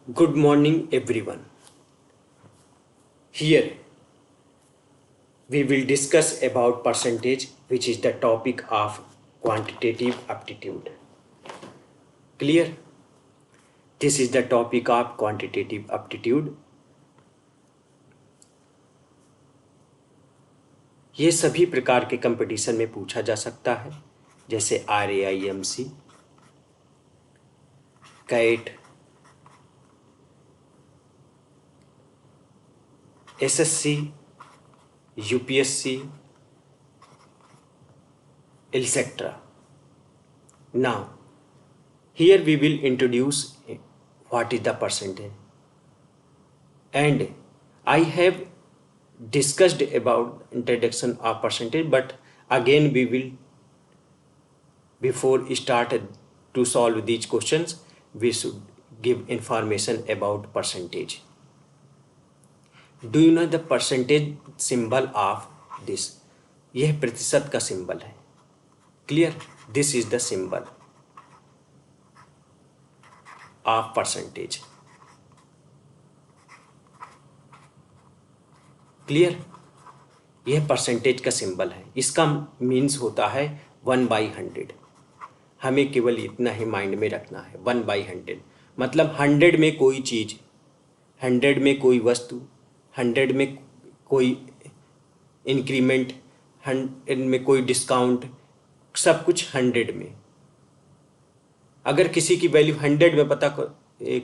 Good morning, everyone. Here we will discuss about percentage, which is the topic of quantitative aptitude. Clear? This is the topic of quantitative aptitude. ये सभी प्रकार के competition में पूछा जा सकता है, जैसे RAIMC, CAT, SSC, UPSC, etc. Now, here we will introduce what is the percentage. And I have discussed about introduction of percentage, but again we will, before start to solve these questions, we should give information about percentage. Do you know the percentage symbol of this? यह प्रतिशत का symbol है. Clear? This is the symbol of percentage. Clear? यह percentage का symbol है. इसका means होता है 1/100. हमें केवल इतना ही माइंड में रखना है. 1/100 मतलब 100 में कोई चीज, 100 में कोई वस्तु, 100 में कोई इंक्रीमेंट, 100 में कोई डिस्काउंट, सब कुछ 100 में. अगर किसी की वैल्यू 100 में पता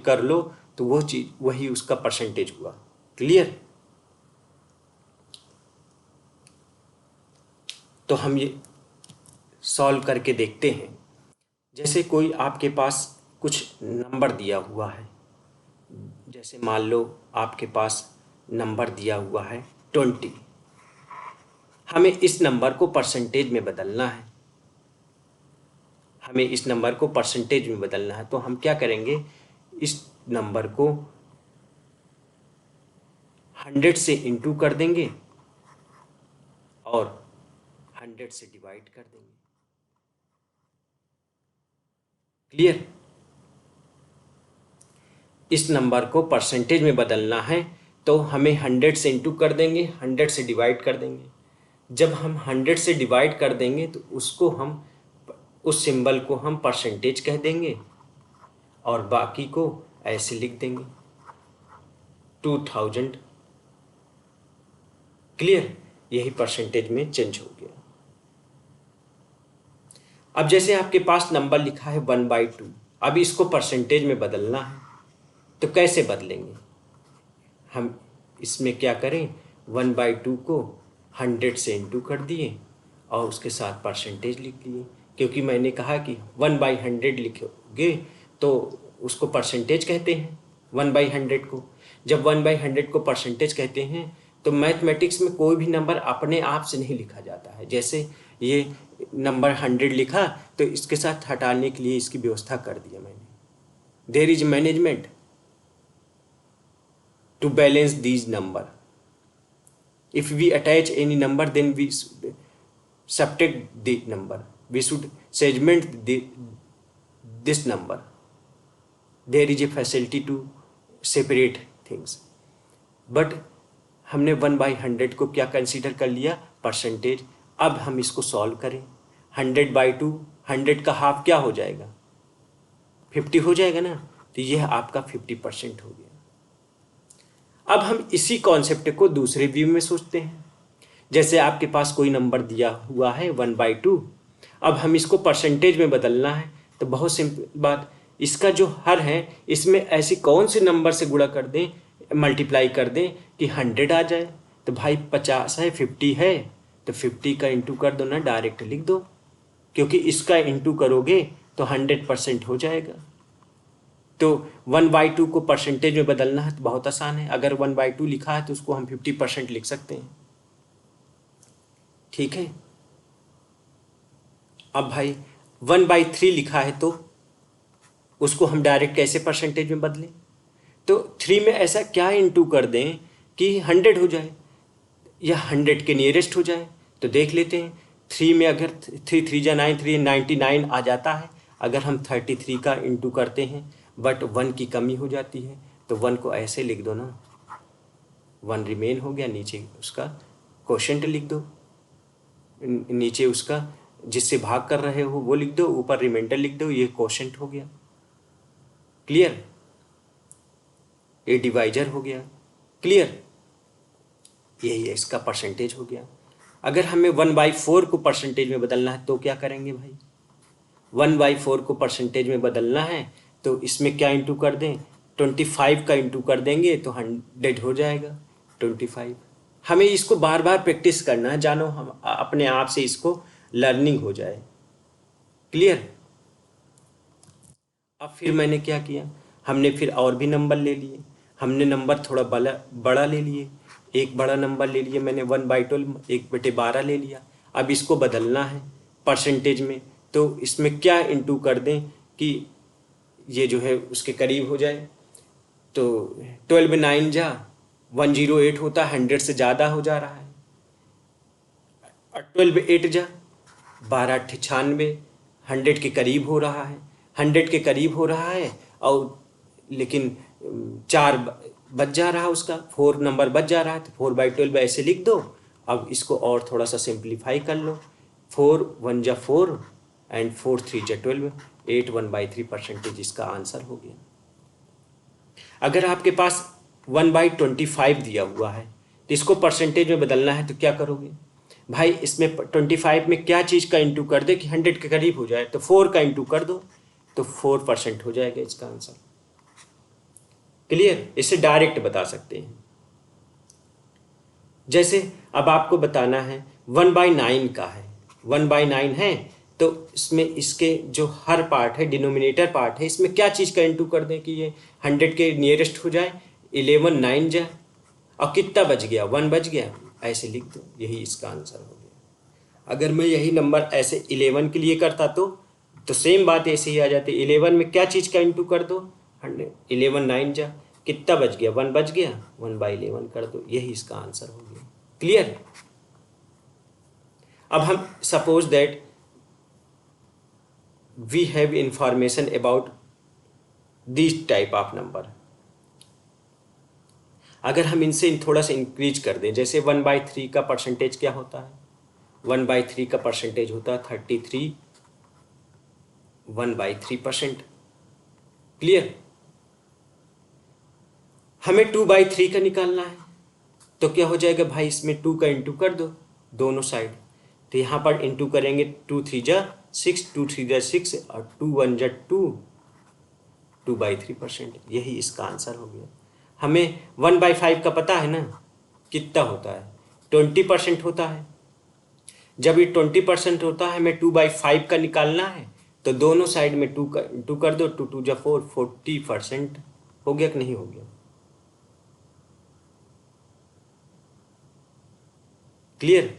कर लो तो वो चीज वही उसका परसेंटेज हुआ. क्लियर? तो हम ये सॉल्व करके देखते हैं. जैसे कोई आपके पास कुछ नंबर दिया हुआ है, जैसे मान लो आपके पास नंबर दिया हुआ है 20. हमें इस नंबर को परसेंटेज में बदलना है. हमें इस नंबर को परसेंटेज में बदलना है. तो हम क्या करेंगे, इस नंबर को 100 से इंटू कर देंगे और 100 से डिवाइड कर देंगे. क्लियर? इस नंबर को परसेंटेज में बदलना है तो हमें 100 से इंटू कर देंगे, 100 से डिवाइड कर देंगे. जब हम 100 से डिवाइड कर देंगे तो उसको हम, उस सिंबल को हम परसेंटेज कह देंगे और बाकी को ऐसे लिख देंगे 2000. क्लियर? यही परसेंटेज में चेंज हो गया. अब जैसे आपके पास नंबर लिखा है 1/2. अब इसको परसेंटेज में बदलना है तो कैसे बदलेंगे? हम इसमें क्या करें, 1/2 को 100 से इंटू कर दिए और उसके साथ परसेंटेज लिख दिए. क्योंकि मैंने कहा कि 1/100 लिखोगे तो उसको परसेंटेज कहते हैं 1/100 को. जब 1/100 को परसेंटेज कहते हैं तो मैथमेटिक्स में कोई भी नंबर अपने आप से नहीं लिखा जाता है. जैसे ये नंबर 100 लिखा तो इसके साथ हटाने के लिए इसकी व्यवस्था कर दिया मैंने. There is management to balance these number. If we attach any number, then we should subtract the number. We should segment this number. There is a facility to separate things. But हमने 1/100 को क्या consider कर लिया, percentage. अब हम इसको solve करें. 100/2, 100 का हाफ क्या हो जाएगा, 50 हो जाएगा ना. तो यह आपका 50% हो गया. अब हम इसी कॉन्सेप्ट को दूसरे व्यू में सोचते हैं. जैसे आपके पास कोई नंबर दिया हुआ है 1/2. अब हम इसको परसेंटेज में बदलना है तो बहुत सिंपल बात, इसका जो हर है इसमें ऐसी कौन से नंबर से गुणा कर दें, मल्टीप्लाई कर दें कि 100 आ जाए. तो भाई 50 है, 50 है तो 50 का इंटू कर दो ना, डायरेक्ट लिख दो. क्योंकि इसका इंटू करोगे तो 100% हो जाएगा. तो 1/2 को परसेंटेज में बदलना है तो बहुत आसान है. अगर 1/2 लिखा है तो उसको हम 50% लिख सकते हैं. ठीक है. अब भाई 1/3 लिखा है तो उसको हम डायरेक्ट कैसे परसेंटेज में बदलें. तो 3 में ऐसा क्या इंटू कर दें कि 100 हो जाए या 100 के नियरेस्ट हो जाए. तो देख लेते हैं. 3 में अगर 3 3 जा 9, 3 99 आ जाता है. अगर हम 33 का इंटू करते हैं बट 1 की कमी हो जाती है, तो 1 को ऐसे लिख दो ना, 1 रिमेन हो गया, नीचे उसका क्वोशेंट लिख दो, नीचे उसका जिससे भाग कर रहे हो वो लिख दो, ऊपर रिमाइंडर लिख दो, ये क्वोशेंट हो गया। क्लियर? ये डिवाइजर हो गया। क्लियर? यही है, इसका परसेंटेज हो गया। अगर हमें 1/4 को परसेंटेज में बदलना है तो क्या करेंगे भाई? 1/4 को परसेंटेज में बदलना है तो इसमें क्या इंटू कर दें? 25 का इंटू कर देंगे तो 100 हो जाएगा 25। हमें इसको बार बार प्रैक्टिस करना है, जानो हम अपने आप से इसको लर्निंग हो जाए। क्लियर? अब फिर मैंने क्या किया, हमने फिर और भी नंबर ले लिए, हमने नंबर थोड़ा बड़ा ले लिए, एक बड़ा नंबर ले लिए मैंने 1/12, 1/12 ले लिया। अब इसको बदलना है परसेंटेज में, तो इसमें क्या इंटू कर दें कि ये जो है उसके करीब हो जाए। तो 12 9 जा 108 होता है, 100 से ज़्यादा हो जा रहा है। 12 8 जा 12 96, 100 के करीब हो रहा है, 100 के करीब हो रहा है, और लेकिन 4 बच जा रहा है, उसका 4 नंबर बच जा रहा है, तो 4/12 ऐसे लिख दो। अब इसको और थोड़ा सा सिंप्लीफाई कर लो, 4 1 जा 4 एंड 4 3 जा 12, 8 1/3 परसेंटेज इसका आंसर हो गया। अगर आपके पास 1/25 दिया हुआ है तो इसको परसेंटेज में बदलना है तो क्या करोगे भाई? इसमें 25 में क्या चीज़ का इंटू कर दे कि 100 के करीब हो जाए, तो 4 का इंटू कर दो तो 4% हो जाएगा इसका आंसर। क्लियर? इसे डायरेक्ट बता सकते हैं। जैसे अब आपको बताना है 1/9 का है, 1/9 है तो इसमें इसके जो हर पार्ट है, डिनोमिनेटर पार्ट है, इसमें क्या चीज़ का इंटू कर दें कि ये 100 के नियरेस्ट हो जाए। 11 9 जाए और कितना बच गया? 1 बच गया, ऐसे लिख दो, यही इसका आंसर हो गया। अगर मैं यही नंबर ऐसे 11 के लिए करता तो सेम बात ऐसे ही आ जाती। 11 में क्या चीज़ का इंटू कर दो? 11 9 जा कितना बच गया? 1 बच गया, 1/11 कर दो, यही इसका आंसर हो गया। क्लियर? अब हम suppose that we have information about this type of number. अगर हम इनसे थोड़ा सा इंक्रीज कर दें, जैसे 1/3 का परसेंटेज क्या होता है? 1/3 का परसेंटेज होता है 33 1/3%। क्लियर? हमें 2/3 का निकालना है तो क्या हो जाएगा भाई? इसमें 2 का इंटू कर दो दोनों साइड, तो यहाँ पर इंटू करेंगे 2 3 जा 6, 2 3 जा 6 और 2 1 जा 2, 2/3%, यही इसका आंसर हो गया। हमें 1/5 का पता है ना कितना होता है? 20% होता है। जब ये 20% होता है, हमें 2/5 का निकालना है तो दोनों साइड में 2 का इंटू कर दो, 2 2 जा 4, 40% हो गया कि नहीं हो गया? क्लियर?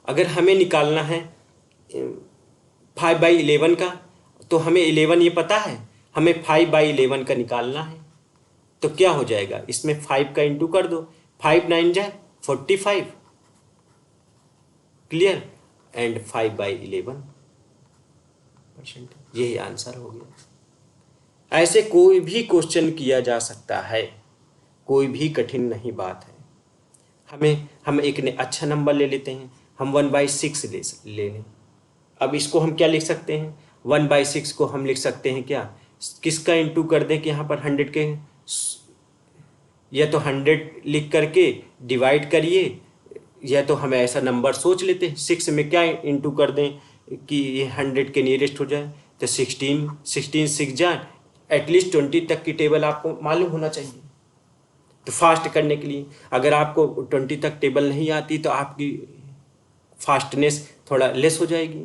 अगर हमें निकालना है 5/11 का, तो हमें 11 ये पता है, हमें 5/11 का निकालना है तो क्या हो जाएगा? इसमें 5 का इंटू कर दो, 5 9 जाए 45। क्लियर? एंड 5/11%, यही आंसर हो गया। ऐसे कोई भी क्वेश्चन किया जा सकता है, कोई भी कठिन नहीं बात है। हम एक ने अच्छा नंबर ले लेते हैं, हम 1/6 ले लें। अब इसको हम क्या लिख सकते हैं? 1/6 को हम लिख सकते हैं क्या? किसका इंटू कर दें कि यहाँ पर 100 के, या तो 100 लिख करके डिवाइड करिए, या तो हम ऐसा नंबर सोच लेते हैं 6 में क्या इंटू कर दें कि ये 100 के नियरेस्ट हो जाए, तो 16 6 जाए, एटलीस्ट 20 तक की टेबल आपको मालूम होना चाहिए। तो फास्ट करने के लिए, अगर आपको 20 तक टेबल नहीं आती तो आपकी फास्टनेस थोड़ा लेस हो जाएगी।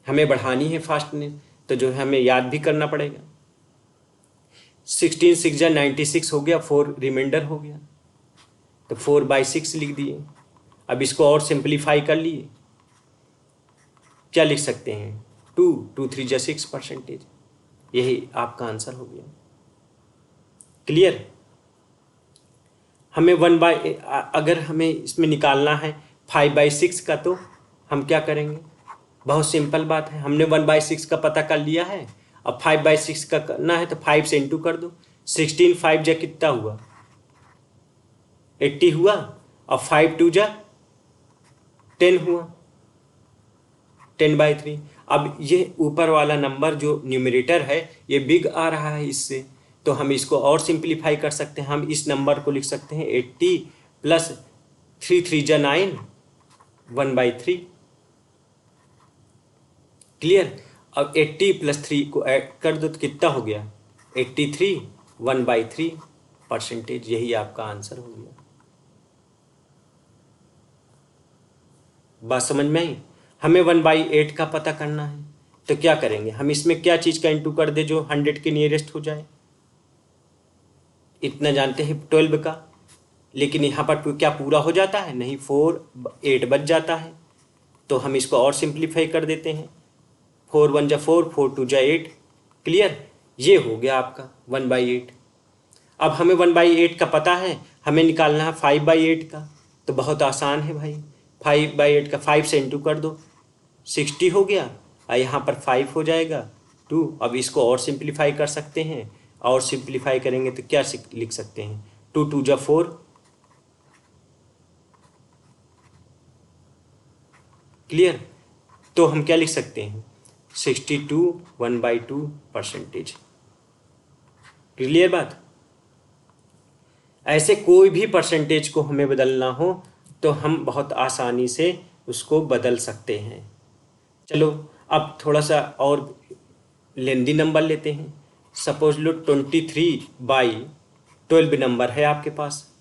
हमें बढ़ानी है फास्टनेस, तो जो है हमें याद भी करना पड़ेगा। 16 6 जा 96 हो गया, 4 रिमाइंडर हो गया, तो 4/6 लिख दिए। अब इसको और सिंप्लीफाई कर लिए, क्या लिख सकते हैं? 2 3 जा 6%, यही आपका आंसर हो गया। क्लियर? हमें अगर हमें इसमें निकालना है 5/6 का, तो हम क्या करेंगे? बहुत सिंपल बात है, हमने 1/6 का पता कर लिया है, अब 5/6 का करना है तो 5 से इंटू कर दो। 16 5 जा कितना हुआ? 80 हुआ, और 5 2 जा 10 हुआ, 10/3। अब ये ऊपर वाला नंबर जो न्यूमरेटर है ये बिग आ रहा है इससे, तो हम इसको और सिंप्लीफाई कर सकते हैं। हम इस नंबर को लिख सकते हैं 80 प्लस 3 3 जा 9 1/3। क्लियर। अब 80 प्लस 3 को ऐड कर दो तो कितना हो गया, 83 1/3%। यही आपका आंसर हो गया। बात समझ में आई। हमें 1/8 का पता करना है, तो क्या करेंगे, हम इसमें क्या चीज़ का इंटू कर दे जो 100 के नियरेस्ट हो जाए। इतना जानते हैं 12 का, लेकिन यहाँ पर क्या पूरा हो जाता है, नहीं, 4 8 बच जाता है, तो हम इसको और सिंप्लीफाई कर देते हैं। 4 1 जा 4, 4 2 जा 8। क्लियर। ये हो गया आपका 1/8। अब हमें 1/8 का पता है, हमें निकालना है 5/8 का, तो बहुत आसान है भाई। 5/8 का 5 से इंटू कर दो, 60 हो गया, और यहाँ पर 5 हो जाएगा 2। अब इसको और सिंप्लीफाई कर सकते हैं, और सिंप्लीफाई करेंगे तो क्या लिख सकते हैं, 2 2 जा 4। क्लियर। तो हम क्या लिख सकते हैं, 62 1/2%। क्लियर बात। ऐसे कोई भी परसेंटेज को हमें बदलना हो तो हम बहुत आसानी से उसको बदल सकते हैं। चलो अब थोड़ा सा और लेंदी नंबर लेते हैं। सपोज लो 23/12 नंबर है आपके पास,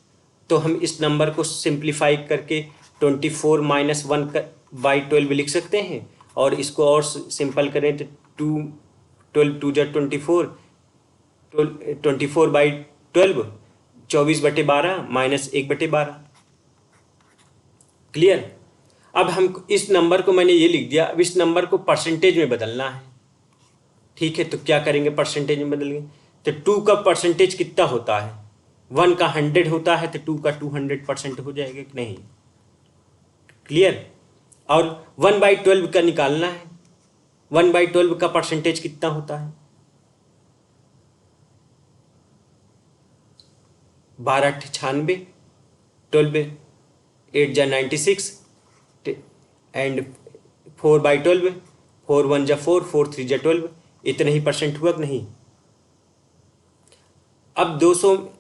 तो हम इस नंबर को सिंप्लीफाई करके 24 - 1/12 लिख सकते हैं, और इसको और सिंपल करें तो 12 2 जा 24, 24/12 24/12 - 1/12। क्लियर। अब हम इस नंबर को, मैंने ये लिख दिया, अब इस नंबर को परसेंटेज में बदलना है। ठीक है, तो क्या करेंगे, परसेंटेज में बदलेंगे। तो 2 का परसेंटेज कितना होता है, 1 का 100 होता है, तो 2 का 200% हो जाएगा कि नहीं। क्लियर। और 1/12 का निकालना है, 1/12 का परसेंटेज कितना होता है, 12 96, 12 8 जा 96, एंड 4/12, 4 1 जा 4, 4 3 जा 12। इतना ही परसेंट हुआ कि नहीं। अब 200,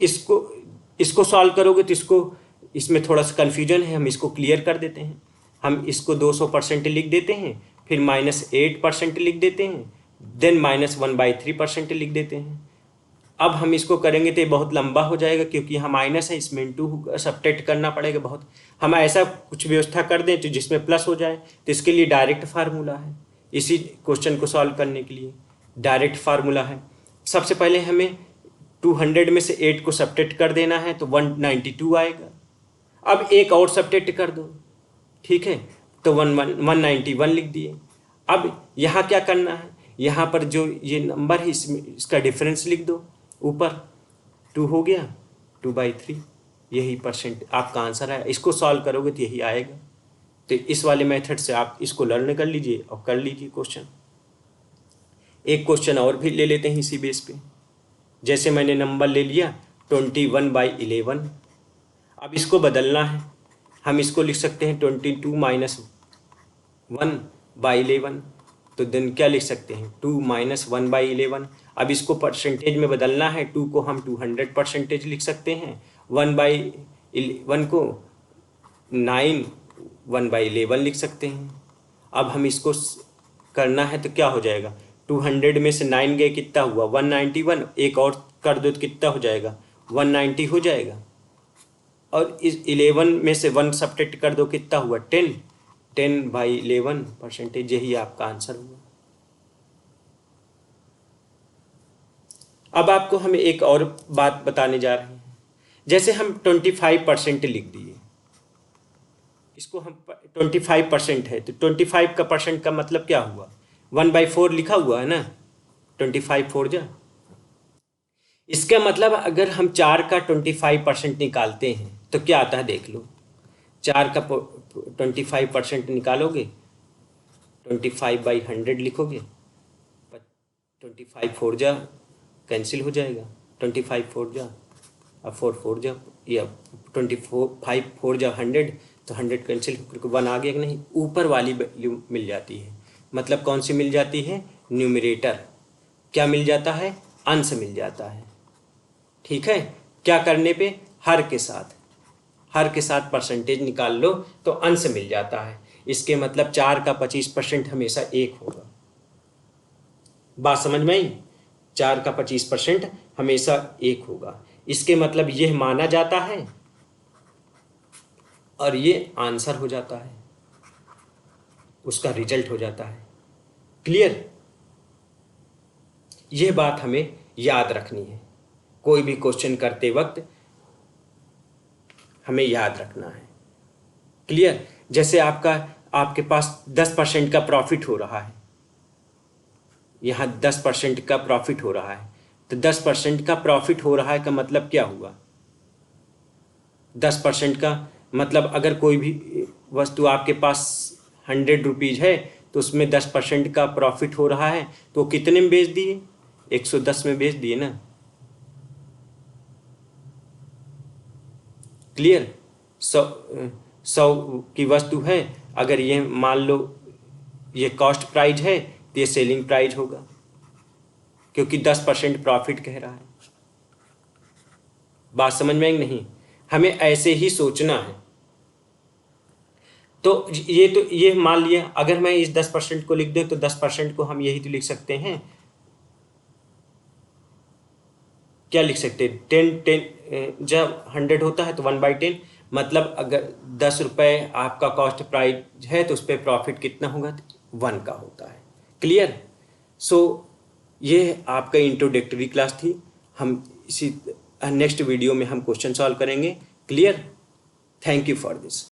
इसको इसको सॉल्व करोगे तो इसको, इसमें थोड़ा सा कन्फ्यूजन है, हम इसको क्लियर कर देते हैं। हम इसको 200% लिख देते हैं, फिर -8% लिख देते हैं, देन -1/3% लिख देते हैं। अब हम इसको करेंगे तो ये बहुत लंबा हो जाएगा, क्योंकि यहाँ माइनस है, इसमें इंटू सब्ट्रैक्ट करना पड़ेगा बहुत। हम ऐसा कुछ व्यवस्था कर दें तो जिसमें प्लस हो जाए, तो इसके लिए डायरेक्ट फार्मूला है। इसी क्वेश्चन को सॉल्व करने के लिए डायरेक्ट फार्मूला है। सबसे पहले हमें 200 में से 8 को सब्ट्रैक्ट कर देना है, तो 192 आएगा। अब एक और सब्ट्रैक्ट कर दो, ठीक है, तो 191 लिख दिए। अब यहाँ क्या करना है, यहाँ पर जो ये नंबर है इसका डिफरेंस लिख दो ऊपर, 2 हो गया, 2/3। यही परसेंट आपका आंसर है। इसको सॉल्व करोगे तो यही आएगा। तो इस वाले मेथड से आप इसको लर्न कर लीजिए और कर लीजिए क्वेश्चन। एक क्वेश्चन और भी ले लेते हैं इसी बेस पे। जैसे मैंने नंबर ले लिया 21/11, अब इसको बदलना है। हम इसको लिख सकते हैं 22 - 1/11, तो देन क्या लिख सकते हैं, 2 - 1/11। अब इसको परसेंटेज में बदलना है, 2 को हम 200% लिख सकते हैं, 1/1 को 9 1/11 लिख सकते हैं। अब हम इसको करना है तो क्या हो जाएगा, 200 में से 9 गए कितना हुआ, 191, एक और कर दो तो कितना हो जाएगा, 190 हो जाएगा। और इस 11 में से 1 सब्ट्रैक्ट कर दो, कितना हुआ, 10, 10/11%। यही आपका आंसर हुआ। अब आपको हम एक और बात बताने जा रहे हैं। जैसे हम 25% लिख दिए, इसको हम 25% है, तो 25 का परसेंट का मतलब क्या हुआ, 1/4 लिखा हुआ है ना, 25 4 जा। इसका मतलब अगर हम 4 का 25% निकालते हैं तो क्या आता है, देख लो। 4 का 25% निकालोगे, 25/100 लिखोगे, 25 4 जा कैंसिल हो जाएगा, 25 4 जा, अब 4 4 जा या 24 5 4 जा 100, तो 100 कैंसिल होकर 1 आ गया कि नहीं, ऊपर वाली वैल्यू मिल जाती है। मतलब कौन सी मिल जाती है, न्यूमरेटर। क्या मिल जाता है, अंश मिल जाता है। ठीक है, क्या करने पे, हर के साथ परसेंटेज निकाल लो तो अंश मिल जाता है। इसके मतलब 4 का 25% हमेशा 1 होगा। बात समझ में आई, 4 का 25% हमेशा 1 होगा। इसके मतलब यह माना जाता है और ये आंसर हो जाता है, उसका रिजल्ट हो जाता है। क्लियर, यह बात हमें याद रखनी है, कोई भी क्वेश्चन करते वक्त हमें याद रखना है। क्लियर, जैसे आपके पास 10% का प्रॉफिट हो रहा है, यहाँ 10% का प्रॉफिट हो रहा है, तो 10% का प्रॉफिट हो रहा है का मतलब क्या हुआ, 10% का मतलब अगर कोई भी वस्तु आपके पास 100 रुपीज़ है तो उसमें 10% का प्रॉफिट हो रहा है, तो कितने में बेच दिए, 110 में बेच दिए ना। क्लियर, 100 की वस्तु है, अगर ये मान लो ये कॉस्ट प्राइस है तो ये सेलिंग प्राइस होगा, क्योंकि 10% प्रॉफिट कह रहा है। बात समझ में आई नहीं, हमें ऐसे ही सोचना है। तो ये मान लिया, अगर मैं इस 10% को लिख दूं तो 10% को हम यही तो लिख सकते हैं, क्या लिख सकते हैं, 10 जब 100 होता है तो 1/10, मतलब अगर 10 रुपये आपका कॉस्ट प्राइस है तो उस पर प्रॉफिट कितना होगा, 1 का होता है। क्लियर, सो ये आपका इंट्रोडक्टरी क्लास थी। हम इसी नेक्स्ट वीडियो में हम क्वेश्चन सॉल्व करेंगे। Clear, thank you for this.